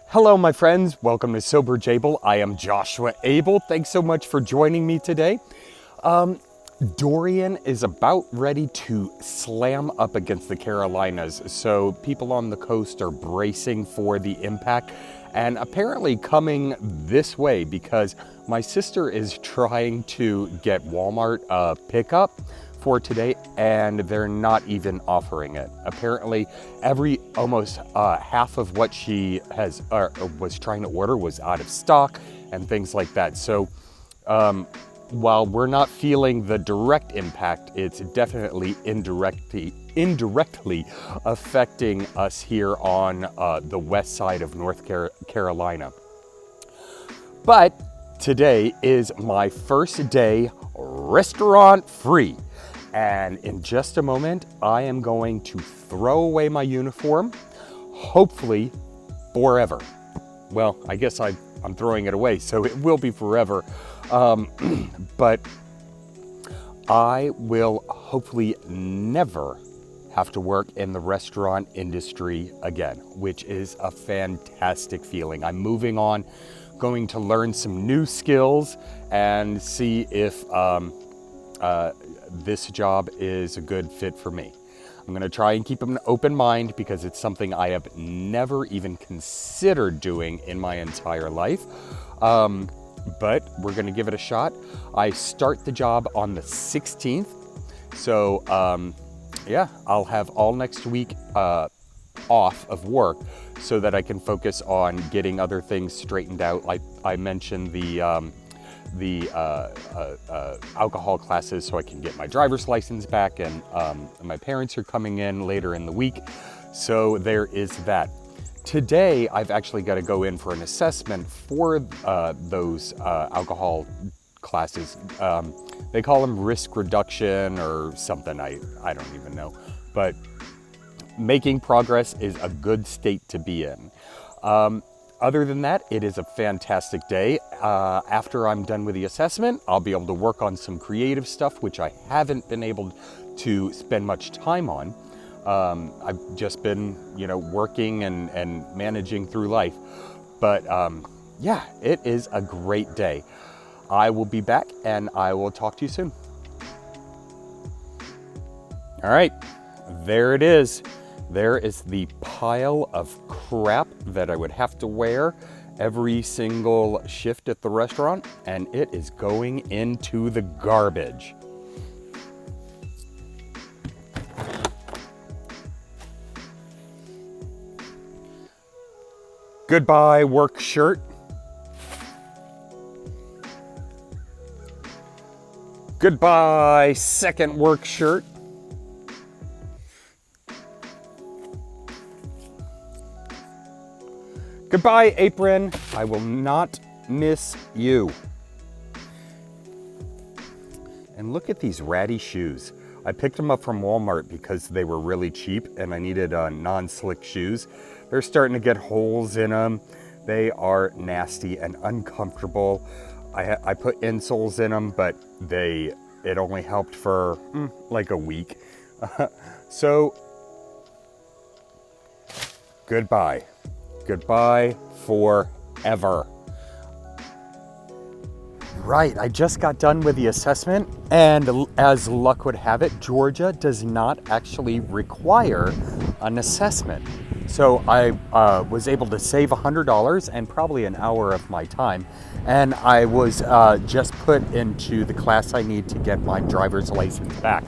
Hello, my friends. Welcome to Sober Jable. I am Joshua Abel. Thanks so much for joining me today. Dorian is about ready to slam up against the Carolinas, so people on the coast are bracing for the impact and apparently coming this way because my sister is trying to get Walmart pickup for today and they're not even offering it. Apparently almost half of what she was trying to order was out of stock and things like that. So while we're not feeling the direct impact, it's definitely indirectly affecting us here on the west side of North Carolina. But today is my first day restaurant free. And in just a moment, I am going to throw away my uniform, hopefully forever. Well, I guess I'm throwing it away, so it will be forever. But I will hopefully never have to work in the restaurant industry again, which is a fantastic feeling. I'm moving on, going to learn some new skills and see if this job is a good fit for me. I'm going to try and keep an open mind because it's something I have never even considered doing in my entire life. But we're going to give it a shot. I start the job on the 16th. So yeah, I'll have all next week off of work so that I can focus on getting other things straightened out. Like I mentioned the alcohol classes so I can get my driver's license back, and my parents are coming in later in the week. So there is that. Today, I've actually got to go in for an assessment for those alcohol classes. They call them risk reduction or something, I don't even know. But making progress is a good state to be in. Other than that, it is a fantastic day. After I'm done with the assessment, I'll be able to work on some creative stuff, which I haven't been able to spend much time on. I've just been, working and managing through life. But yeah, it is a great day. I will be back and I will talk to you soon. All right, there it is. There is the pile of crap that I would have to wear every single shift at the restaurant, and it is going into the garbage. Goodbye, work shirt. Goodbye, second work shirt. Goodbye, apron. I will not miss you. And look at these ratty shoes. I picked them up from Walmart because they were really cheap and I needed non-slick shoes. They're starting to get holes in them. They are nasty and uncomfortable. I put insoles in them, but it only helped for like a week. So, goodbye. Goodbye forever. Right, I just got done with the assessment, and as luck would have it, Georgia does not actually require an assessment. So I was able to save $100 and probably an hour of my time, and I was just put into the class I need to get my driver's license back.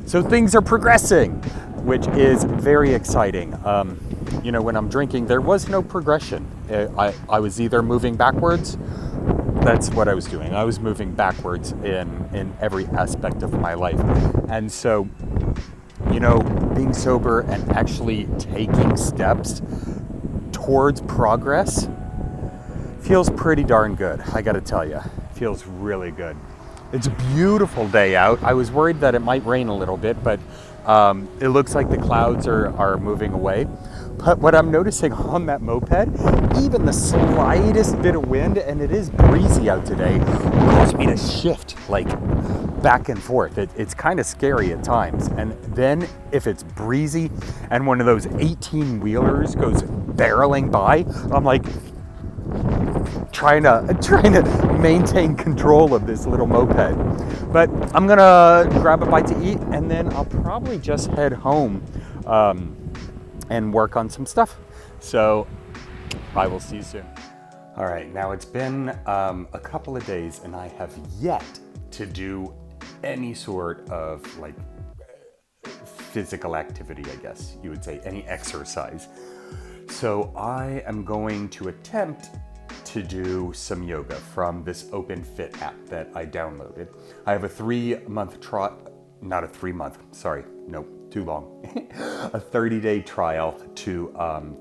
So things are progressing, which is very exciting. When I'm drinking, there was no progression. I was either moving backwards. That's what I was doing. I was moving backwards in every aspect of my life. And so, being sober and actually taking steps towards progress feels pretty darn good. I gotta tell you, feels really good. It's a beautiful day out. I was worried that it might rain a little bit, but it looks like the clouds are moving away. But what I'm noticing on that moped, even the slightest bit of wind, and it is breezy out today, causes me to shift like back and forth. It's kind of scary at times. And then if it's breezy and one of those 18-wheelers goes barreling by. I'm like trying to maintain control of this little moped. But I'm gonna grab a bite to eat, and then I'll probably just head home and work on some stuff. So I will see you soon. All right, now it's been a couple of days, and I have yet to do any sort of like physical activity, I guess you would say, any exercise. So I am going to attempt to do some yoga from this OpenFit app that I downloaded. I have a 3-month trial, not a 3-month, sorry, nope, too long. A 30-day trial to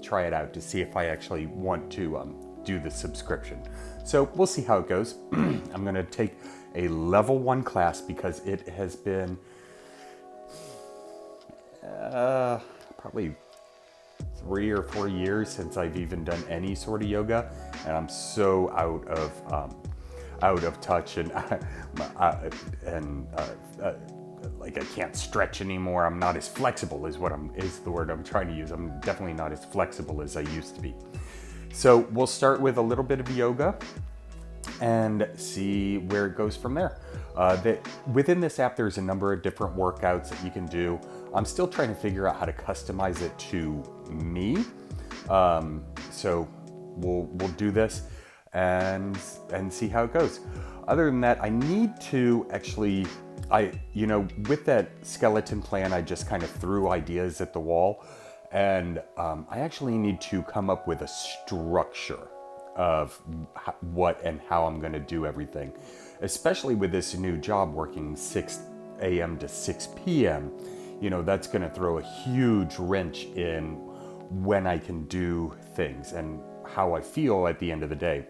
try it out to see if I actually want to do the subscription. So we'll see how it goes. I'm gonna take a level 1 class because it has been probably 3 or 4 years since I've even done any sort of yoga, and I'm so out of touch, and like I can't stretch anymore. I'm not as flexible is the word I'm trying to use. I'm definitely not as flexible as I used to be. So we'll start with a little bit of yoga and see where it goes from there. Within this app, there's a number of different workouts that you can do. I'm still trying to figure out how to customize it to me. So we'll do this and see how it goes. Other than that, I need to actually, with that skeleton plan, I just kind of threw ideas at the wall, and I actually need to come up with a structure of what and how I'm going to do everything, especially with this new job working 6 a.m. to 6 p.m. That's going to throw a huge wrench in when I can do things and how I feel at the end of the day,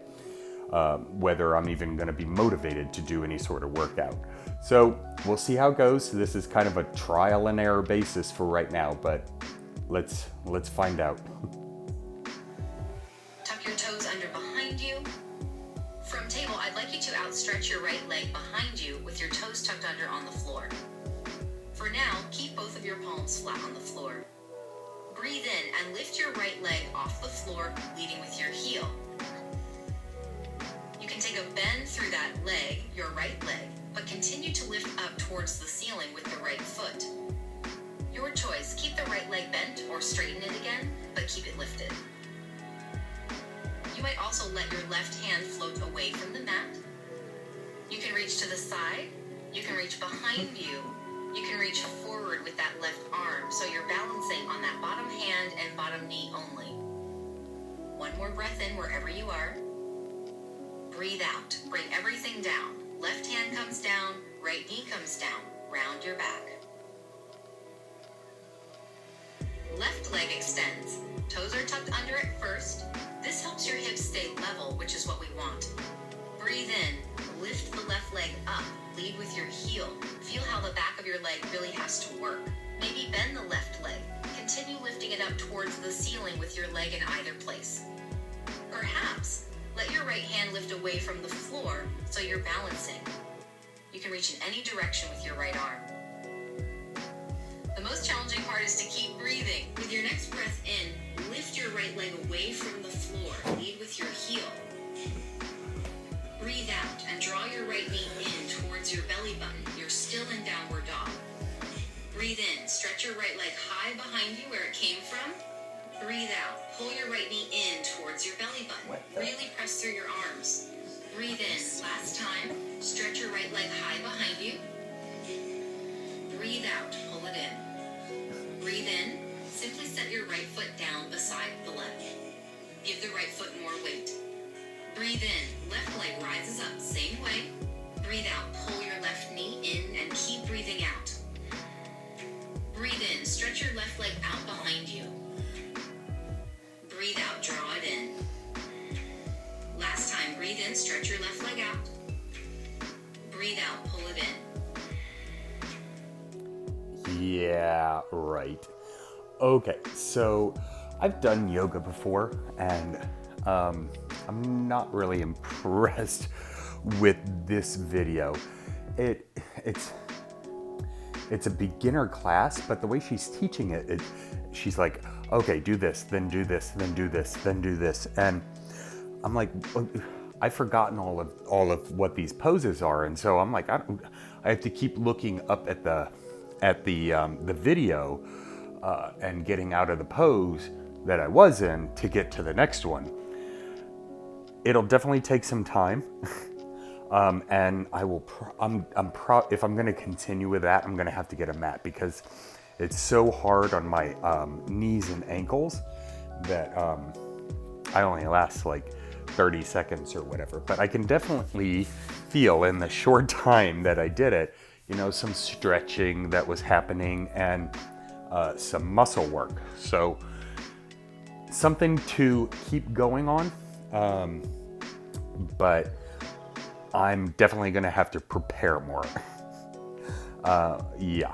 whether I'm even going to be motivated to do any sort of workout. So we'll see how it goes. This is kind of a trial and error basis for right now, but let's find out. Tuck your toes under behind you. From table, I'd like you to outstretch your right leg behind you with your toes tucked under on the floor. For now, keep both of your palms flat on the floor. Breathe in and lift your right leg off the floor, leading with your heel. You can take a bend through that leg, your right leg, but continue to lift up towards the ceiling with the right foot. Your choice, keep the right leg bent or straighten it again, but keep it lifted. You might also let your left hand float away from the mat. You can reach to the side, you can reach behind you, you can reach forward with that left arm, so you're balancing on that bottom hand and bottom knee only. One more breath in wherever you are. Breathe out, bring everything down. Left hand comes down, right knee comes down, round your back. Left leg extends, toes are tucked under at first. This helps your hips stay level, which is what we want. Breathe in, lift the left leg up, lead with your heel. Feel how the back of your leg really has to work. Maybe bend the left leg. Continue lifting it up towards the ceiling with your leg in either place. Perhaps, let your right hand lift away from the floor so you're balancing. You can reach in any direction with your right arm. The most challenging part is to keep breathing. With your next breath in, lift your right leg away from the floor. Lead with your heel. Breathe out and draw your right knee in towards your belly button. You're still in downward dog. Breathe in, stretch your right leg high behind you where it came from. Breathe out, pull your right knee in towards your belly button. Really press through your arms. Breathe in, last time. Stretch your right leg high behind you. Breathe out, pull it in. Breathe in, simply set your right foot down beside the left. Give the right foot more weight. Breathe in, left leg rises up, same way. Breathe out, pull your left knee in and keep breathing out. Breathe in, stretch your left leg out behind you. Breathe out, draw it in. Last time, breathe in, stretch your left leg out. Breathe out, pull it in. Yeah, right. Okay, so I've done yoga before, and I'm not really impressed with this video. It's a beginner class, but the way she's teaching it, she's like, okay, do this, then do this, then do this, then do this. And I'm like, I've forgotten all of what these poses are. And so I'm like, I have to keep looking up at the video and getting out of the pose that I was in to get to the next one. It'll definitely take some time. And I will, if I'm going to continue with that, I'm going to have to get a mat because it's so hard on my knees and ankles that I only last like 30 seconds or whatever. But I can definitely feel in the short time that I did it, you know, some stretching that was happening and some muscle work. So something to keep going on. But I'm definitely going to have to prepare more. Yeah.